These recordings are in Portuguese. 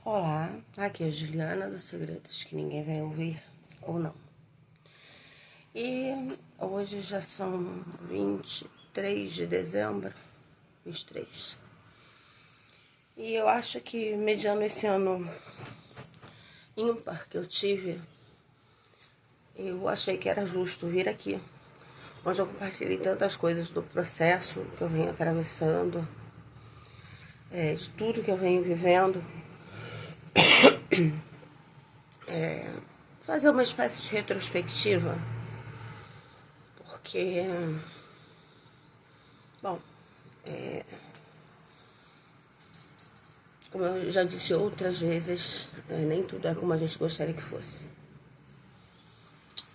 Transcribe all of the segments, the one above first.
Olá, aqui é a Juliana dos Segredos que ninguém vai ouvir ou não. E hoje já são 23 de dezembro, 23. E eu acho que mediano esse ano ímpar que eu tive, eu achei que era justo vir aqui, onde eu compartilhei tantas coisas do processo que eu venho atravessando, de tudo que eu venho vivendo. Fazer uma espécie de retrospectiva, porque, bom, como eu já disse outras vezes, nem tudo é como a gente gostaria que fosse.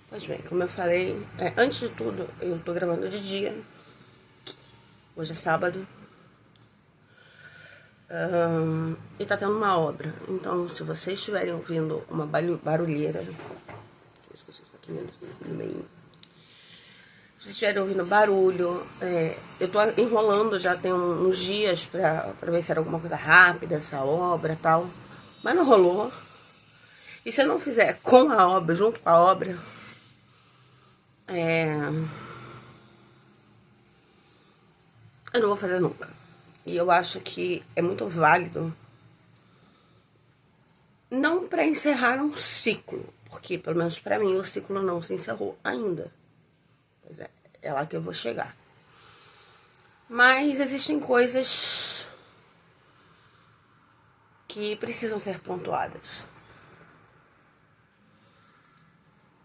Pois bem, como eu falei, antes de tudo, eu tô gravando de dia, hoje é sábado, e tá tendo uma obra. Então, se vocês estiverem ouvindo uma barulheira, esqueci aqui no meio. Se vocês estiverem ouvindo barulho, eu tô enrolando já tem uns dias pra ver se era alguma coisa rápida, essa obra e tal. Mas não rolou. E se eu não fizer com a obra, junto com a obra, eu não vou fazer nunca. E eu acho que é muito válido, não para encerrar um ciclo, porque pelo menos para mim o ciclo não se encerrou ainda. Pois é lá que eu vou chegar. Mas existem coisas que precisam ser pontuadas.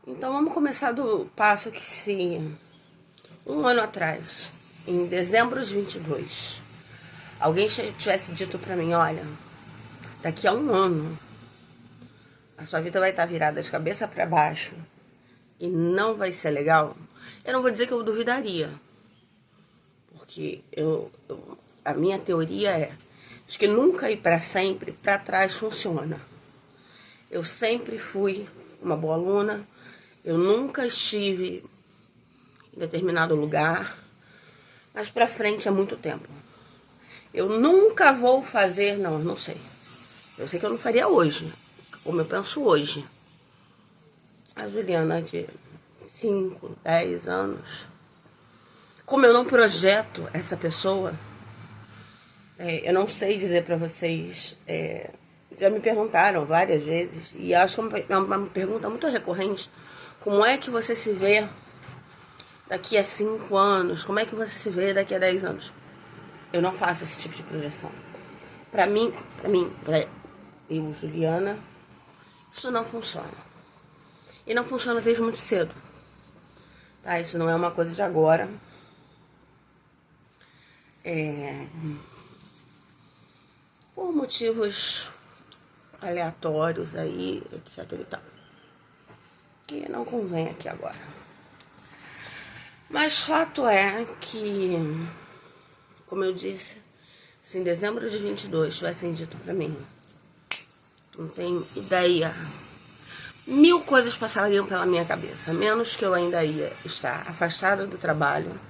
Então vamos começar do passo que se um ano atrás, em dezembro de 22, alguém tivesse dito pra mim, olha, daqui a um ano a sua vida vai estar virada de cabeça para baixo e não vai ser legal, eu não vou dizer que eu duvidaria, porque a minha teoria é de que nunca ir para sempre para trás funciona. Eu sempre fui uma boa aluna, eu nunca estive em determinado lugar, mas para frente é muito tempo. Eu nunca vou fazer, não sei. Eu sei que eu não faria hoje, como eu penso hoje. A Juliana de 5, 10 anos, como eu não projeto essa pessoa, eu não sei dizer pra vocês, já me perguntaram várias vezes, e acho que é uma pergunta muito recorrente, como é que você se vê daqui a 5 anos, como é que você se vê daqui a 10 anos? Eu não faço esse tipo de projeção. Pra mim, eu, Juliana, isso não funciona. E não funciona desde muito cedo. Tá? Isso não é uma coisa de agora. Por motivos aleatórios aí, etc e tal. Que não convém aqui agora. Mas fato é que, como eu disse, se em dezembro de 22 tivessem dito pra mim, não tenho ideia, 1000 coisas passariam pela minha cabeça, menos que eu ainda ia estar afastada do trabalho,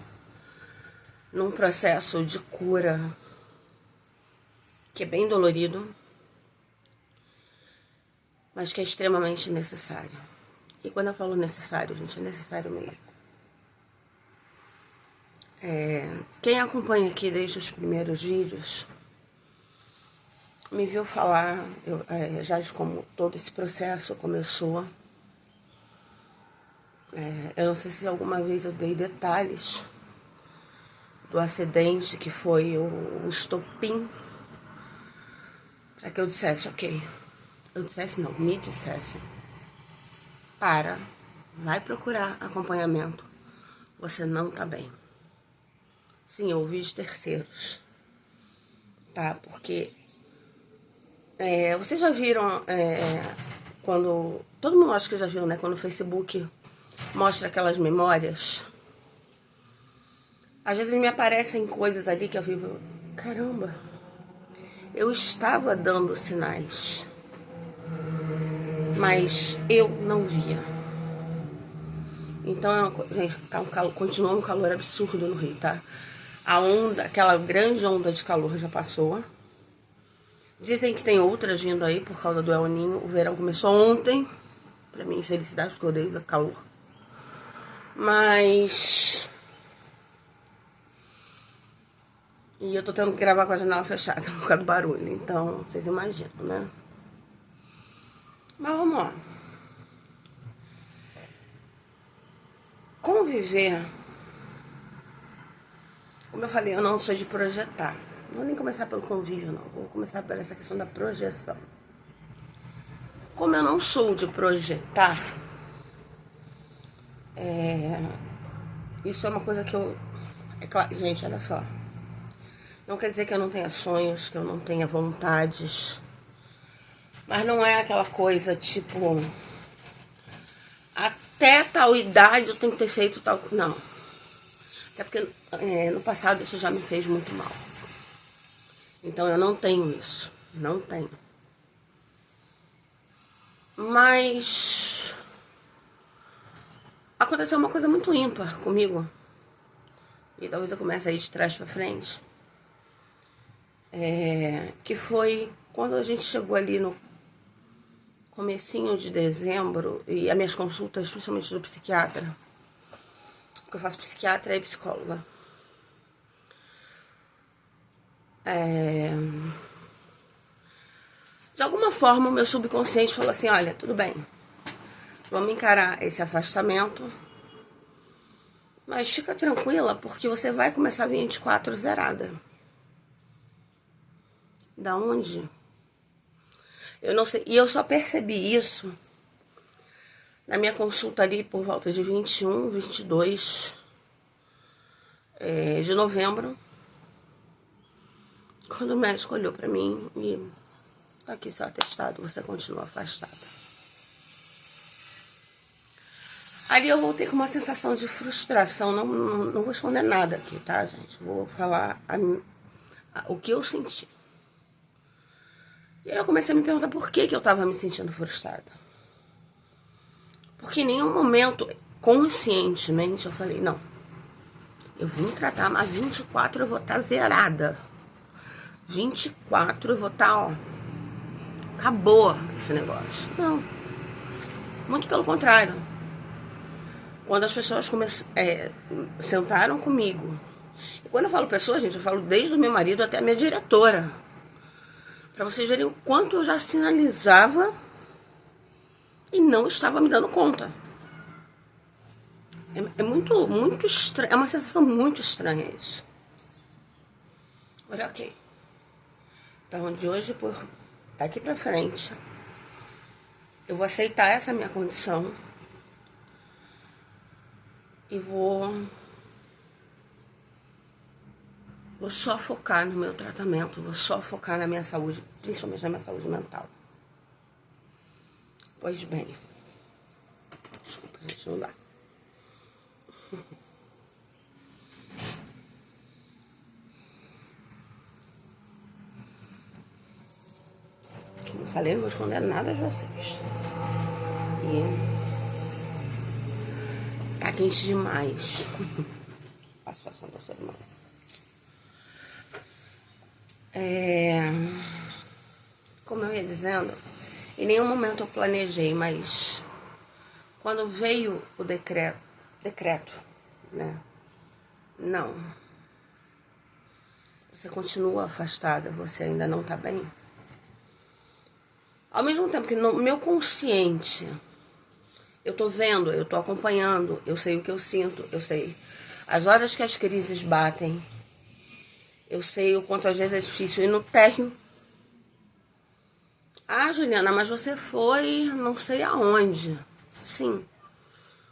num processo de cura que é bem dolorido, mas que é extremamente necessário. E quando eu falo necessário, gente, é necessário mesmo. Quem acompanha aqui desde os primeiros vídeos me viu falar já de como todo esse processo começou. Eu não sei se alguma vez eu dei detalhes do acidente que foi o estopim para que eu dissesse, ok, me dissesse, vai procurar acompanhamento, você não tá bem. Sim, eu ouvi de terceiros, tá? Porque vocês já viram quando, todo mundo acha que já viu, né? Quando o Facebook mostra aquelas memórias, às vezes me aparecem coisas ali que eu vivo, caramba, eu estava dando sinais, mas eu não via. Então, gente, continua um calor absurdo no Rio, tá? A onda, aquela grande onda de calor já passou. Dizem que tem outras vindo aí por causa do El Niño. O verão começou ontem. Pra mim, felicidade, porque eu odeio calor. Mas... E eu tô tendo que gravar com a janela fechada por causa do barulho. Então, vocês imaginam, né? Mas vamos lá. Conviver... Como eu falei, eu não sou de projetar. Não vou nem começar pelo convívio, não. Vou começar por essa questão da projeção. Como eu não sou de projetar, isso é uma coisa que eu... É claro, gente, olha só. Não quer dizer que eu não tenha sonhos, que eu não tenha vontades. Mas não é aquela coisa, tipo... Até tal idade eu tenho que ter feito tal... Não. Até porque no passado isso já me fez muito mal. Então eu não tenho isso. Não tenho. Mas... Aconteceu uma coisa muito ímpar comigo. E talvez eu comece a ir de trás pra frente. Que foi quando a gente chegou ali no comecinho de dezembro. E as minhas consultas, principalmente do psiquiatra. Porque eu faço psiquiatra e psicóloga. De alguma forma o meu subconsciente falou assim, olha, tudo bem, vamos encarar esse afastamento, mas fica tranquila porque você vai começar 24 zerada. Da onde? Eu não sei, e eu só percebi isso na minha consulta ali por volta de 21, 22 de novembro, quando o médico olhou pra mim e... Aqui seu atestado, você continua afastada. Ali eu voltei com uma sensação de frustração. Não vou esconder nada aqui, tá, gente? Vou falar o que eu senti. E aí eu comecei a me perguntar por que eu tava me sentindo frustrada. Porque em nenhum momento, conscientemente, eu falei, não, eu vou me tratar, mas 24 eu vou estar zerada. 24 eu vou estar, ó... Acabou esse negócio. Não. Muito pelo contrário. Quando as pessoas sentaram comigo. E quando eu falo pessoas, gente, eu falo desde o meu marido até a minha diretora. Pra vocês verem o quanto eu já sinalizava e não estava me dando conta. É muito estranho. É uma sensação muito estranha isso. Olha, ok. Então, de hoje por daqui pra frente, eu vou aceitar essa minha condição e vou só focar no meu tratamento, vou só focar na minha saúde, principalmente na minha saúde mental. Pois bem, desculpa, gente, não dá. Como eu falei, não vou esconder nada de vocês. E tá quente demais a situação do ser humano. Como eu ia dizendo, em nenhum momento eu planejei, mas quando veio o decreto, né? Não. Você continua afastada, você ainda não tá bem. Ao mesmo tempo que no meu consciente, eu tô vendo, eu tô acompanhando, eu sei o que eu sinto, eu sei as horas que as crises batem, eu sei o quanto às vezes é difícil ir no térreo. Ah, Juliana, mas você foi não sei aonde. Sim,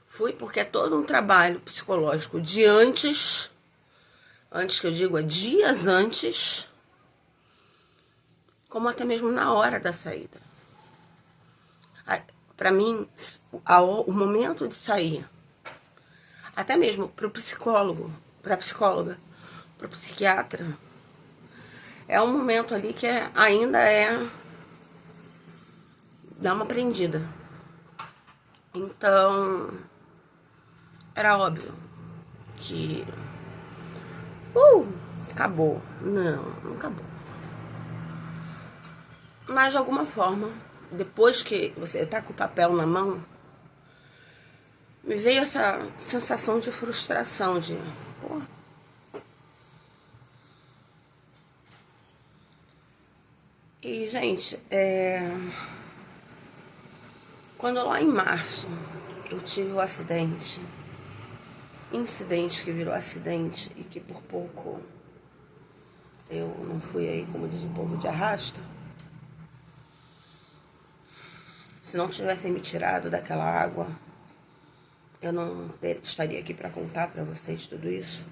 fui porque é todo um trabalho psicológico de antes que eu digo, dias antes, como até mesmo na hora da saída. Para mim, o momento de sair, até mesmo para o psicólogo, para a psicóloga, para o psiquiatra, é um momento ali que ainda dá uma prendida. Então, era óbvio que acabou. Não acabou. Mas de alguma forma, depois que você tá com o papel na mão, me veio essa sensação de frustração, de... Pô, e, gente, quando lá em março eu tive o acidente, incidente que virou acidente e que por pouco eu não fui aí, como diz o povo, de arrasta. Se não tivessem me tirado daquela água, eu não estaria aqui para contar para vocês tudo isso.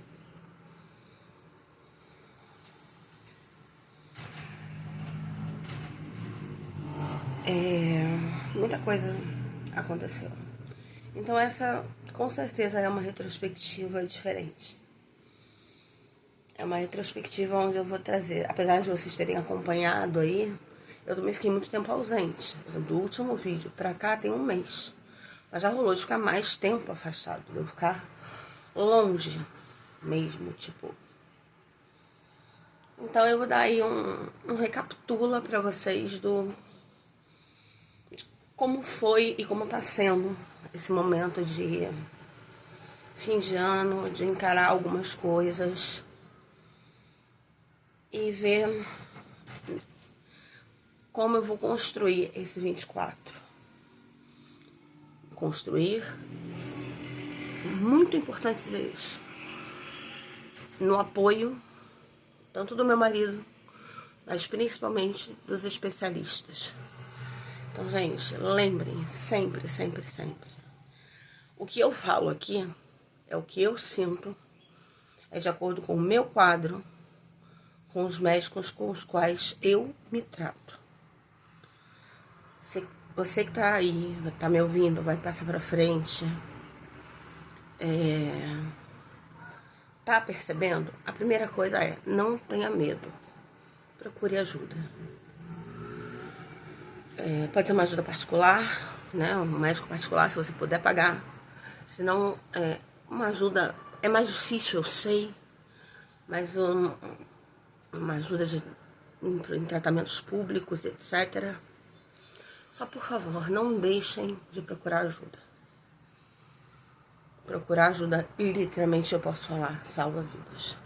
Muita coisa aconteceu. Então essa, com certeza, é uma retrospectiva diferente. É uma retrospectiva onde eu vou trazer, apesar de vocês terem acompanhado aí, eu também fiquei muito tempo ausente. Do último vídeo pra cá tem um mês. Mas já rolou de ficar mais tempo afastado, de eu ficar longe mesmo, tipo. Então eu vou dar aí um recapitula pra vocês de como foi e como tá sendo esse momento de fim de ano, de encarar algumas coisas e ver como eu vou construir esse 24. Construir, muito importante dizer isso, no apoio, tanto do meu marido, mas principalmente dos especialistas. Então, gente, lembrem, sempre, sempre, sempre. O que eu falo aqui é o que eu sinto, é de acordo com o meu quadro, com os médicos com os quais eu me trato. Você que tá aí, tá me ouvindo, vai passar pra frente, tá percebendo? A primeira coisa é, não tenha medo, procure ajuda. Pode ser uma ajuda particular, né? Um médico particular, se você puder pagar. Se não, uma ajuda é mais difícil, eu sei, mas uma ajuda em tratamentos públicos, etc. Só, por favor, não deixem de procurar ajuda. Procurar ajuda, literalmente, eu posso falar, salva vidas.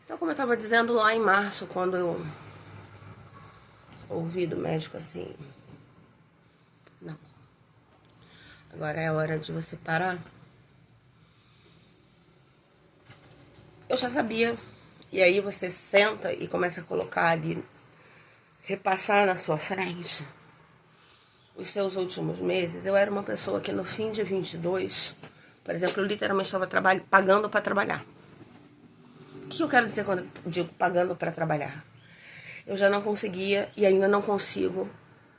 Então, como eu estava dizendo lá em março, quando eu ouvi do médico assim, não, agora é a hora de você parar. Eu já sabia, e aí você senta e começa a colocar ali, repassar na sua frente os seus últimos meses. Eu era uma pessoa que no fim de 22, por exemplo, eu literalmente estava pagando para trabalhar. O que eu quero dizer quando eu digo pagando para trabalhar? Eu já não conseguia e ainda não consigo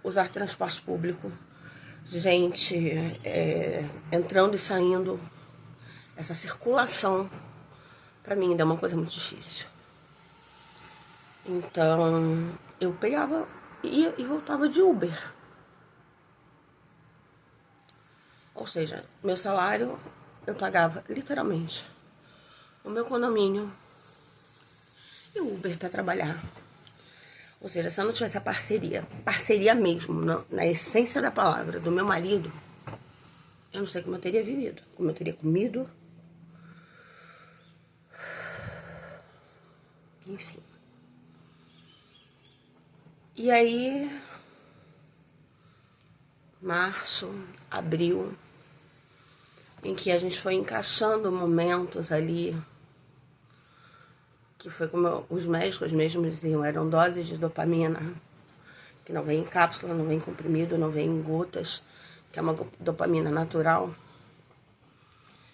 usar transporte público. Gente entrando e saindo, essa circulação, para mim ainda é uma coisa muito difícil. Então, eu pegava e voltava de Uber. Ou seja, meu salário eu pagava literalmente o meu condomínio e o Uber para trabalhar. Ou seja, se eu não tivesse a parceria mesmo, na essência da palavra, do meu marido, eu não sei como eu teria vivido, como eu teria comido. Enfim. E aí, março, abril, em que a gente foi encaixando momentos ali, que foi como os médicos mesmo diziam, eram doses de dopamina, que não vem em cápsula, não vem em comprimido, não vem em gotas, que é uma dopamina natural.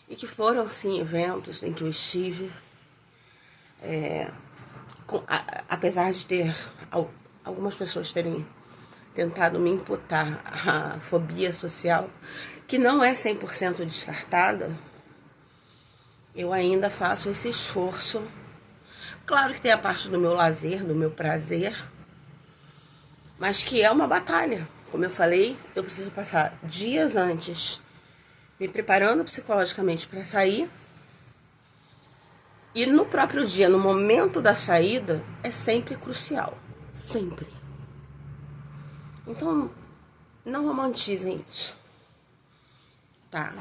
E que foram, sim, eventos em que eu estive, apesar de ter algumas pessoas terem tentado me imputar a fobia social, que não é 100% descartada, eu ainda faço esse esforço. Claro que tem a parte do meu lazer, do meu prazer, mas que é uma batalha. Como eu falei, eu preciso passar dias antes me preparando psicologicamente para sair. E no próprio dia, no momento da saída, é sempre crucial. Sempre. Então, não romantizem isso. Tá?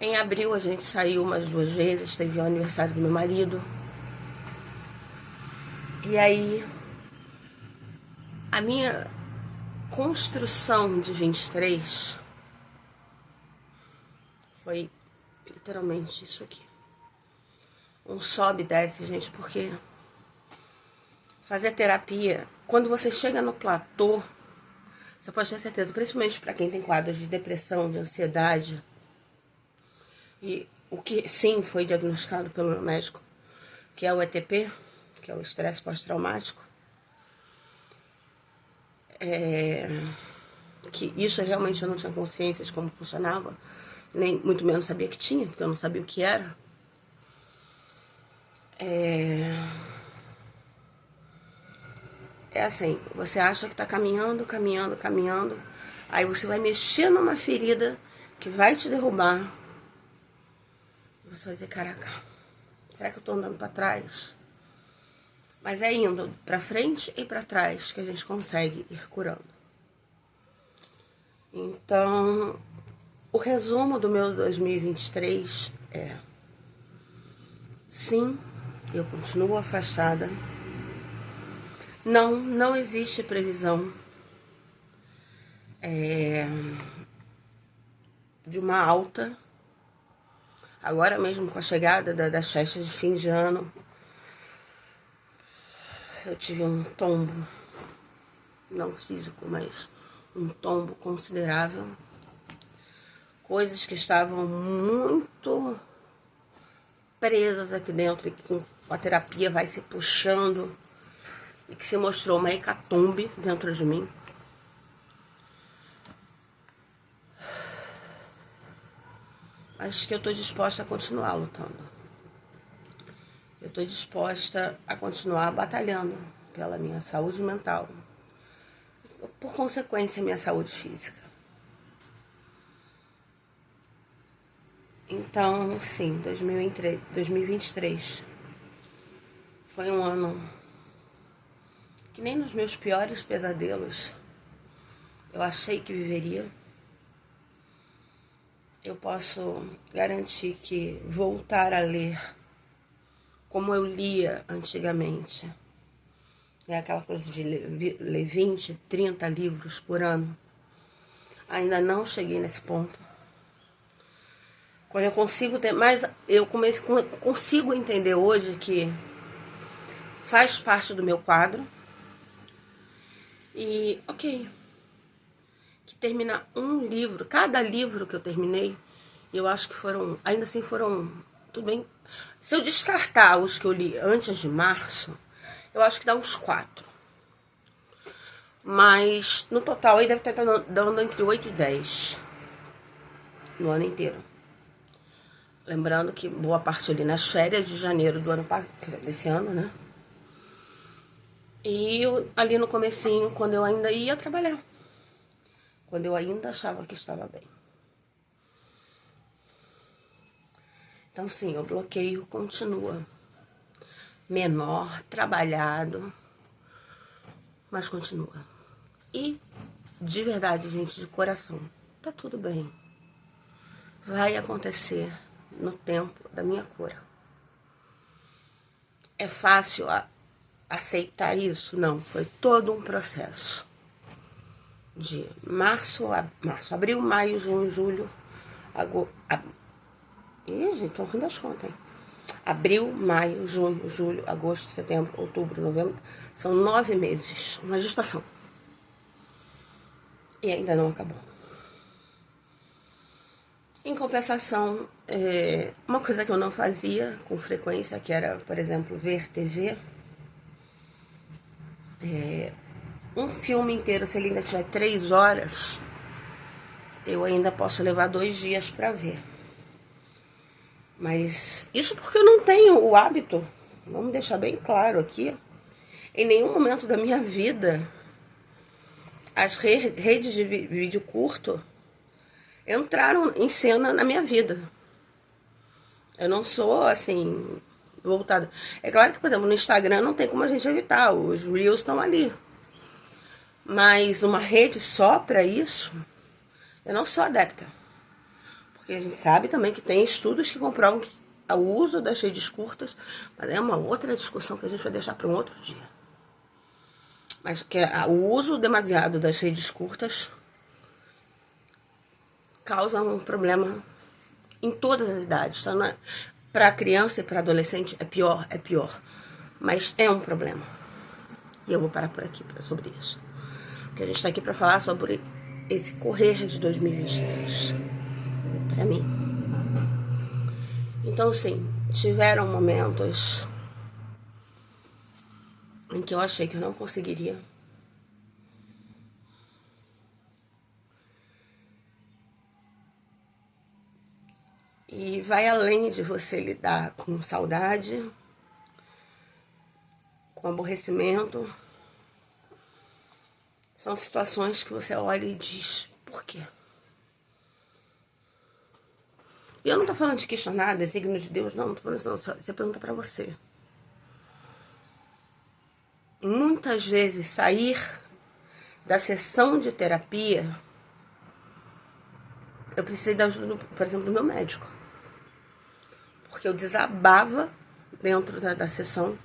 Em abril a gente saiu umas 2 vezes, teve o aniversário do meu marido. E aí, a minha construção de 23 foi literalmente isso aqui. Um sobe e desce, gente, porque fazer terapia, quando você chega no platô, você pode ter certeza, principalmente para quem tem quadros de depressão, de ansiedade, e o que sim foi diagnosticado pelo meu médico, que é o ETP, que é o estresse pós-traumático, que isso realmente eu não tinha consciência de como funcionava, nem muito menos sabia que tinha, porque eu não sabia o que era. É assim, você acha que tá caminhando, aí você vai mexer numa ferida que vai te derrubar. Você vai dizer, caraca, será que eu tô andando pra trás? Mas é indo pra frente e pra trás que a gente consegue ir curando. Então, o resumo do meu 2023 é: sim, eu continuo afastada. Não existe previsão de uma alta. Agora mesmo, com a chegada das festas de fim de ano, eu tive um tombo, não físico, mas um tombo considerável. Coisas que estavam muito presas aqui dentro e que com a terapia vai se puxando e que se mostrou uma hecatombe dentro de mim. Mas que eu estou disposta a continuar lutando. Eu estou disposta a continuar batalhando pela minha saúde mental, por consequência, minha saúde física. Então, sim, 2023 foi um ano que nem nos meus piores pesadelos eu achei que viveria. Eu posso garantir que voltar a ler como eu lia antigamente, aquela coisa de ler 20, 30 livros por ano, ainda não cheguei nesse ponto. Quando eu consigo ter, mas eu consigo entender hoje que faz parte do meu quadro e ok, que terminar um livro, cada livro que eu terminei, eu acho que foram, ainda assim foram, tudo bem, se eu descartar os que eu li antes de março, eu acho que dá uns 4. Mas no total aí deve estar dando entre 8 e 10 no ano inteiro. Lembrando que boa parte ali nas férias de janeiro do ano passado, desse ano, né? E ali no comecinho, quando eu ainda ia trabalhar. Quando eu ainda achava que estava bem. Então sim, o bloqueio continua. Menor, trabalhado, mas continua. E, de verdade, gente, de coração, tá tudo bem. Vai acontecer no tempo da minha cura. É fácil aceitar isso? Não, foi todo um processo. De março, abril, maio, junho, julho, Ih, gente, tô rindo das contas, hein? Abril, maio, junho, julho, agosto, setembro, outubro, novembro. São 9 meses, uma gestação. E ainda não acabou. Em compensação, uma coisa que eu não fazia com frequência, que era, por exemplo, ver TV. Um filme inteiro, se ele ainda tiver 3 horas, eu ainda posso levar 2 dias para ver. Mas isso porque eu não tenho o hábito, vamos deixar bem claro aqui, em nenhum momento da minha vida, as redes de vídeo curto entraram em cena na minha vida. Eu não sou, assim, voltada. É claro que, por exemplo, no Instagram não tem como a gente evitar, os Reels estão ali. Mas uma rede só para isso, eu não sou adepta. Porque a gente sabe também que tem estudos que comprovam que o uso das redes curtas, mas é uma outra discussão que a gente vai deixar para um outro dia. Mas que o uso demasiado das redes curtas causa um problema em todas as idades. Tá? Para criança e para adolescente é pior. Mas é um problema. E eu vou parar por aqui sobre isso. Porque a gente está aqui para falar sobre esse correr de 2023. Para mim. Então, sim, tiveram momentos em que eu achei que eu não conseguiria. E vai além de você lidar com saudade, com aborrecimento. São situações que você olha e diz, por quê? E eu não tô falando de questionar desígnio de Deus, não tô falando isso, não. Você pergunta pra você. Muitas vezes sair da sessão de terapia, eu precisei da ajuda, por exemplo, do meu médico. Porque eu desabava dentro da sessão.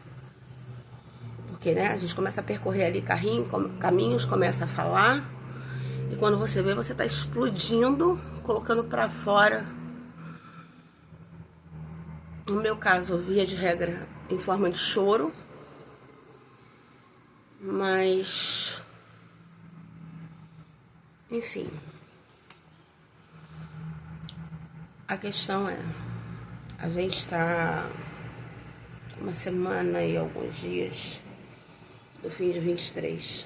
Porque, né, a gente começa a percorrer ali caminhos, começa a falar. E quando você vê, você tá explodindo, colocando pra fora. No meu caso, via de regra, em forma de choro. Mas... enfim. A questão é... a gente tá... uma semana e alguns dias do fim de 23.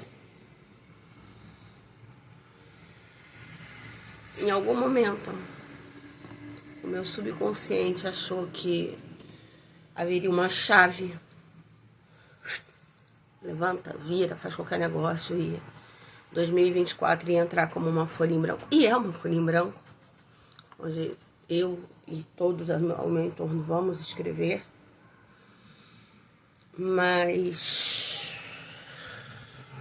Em algum momento, o meu subconsciente achou que haveria uma chave. Levanta, vira, faz qualquer negócio e 2024 ia entrar como uma folha em branco. E é uma folha em branco, onde eu e todos ao meu entorno vamos escrever. Mas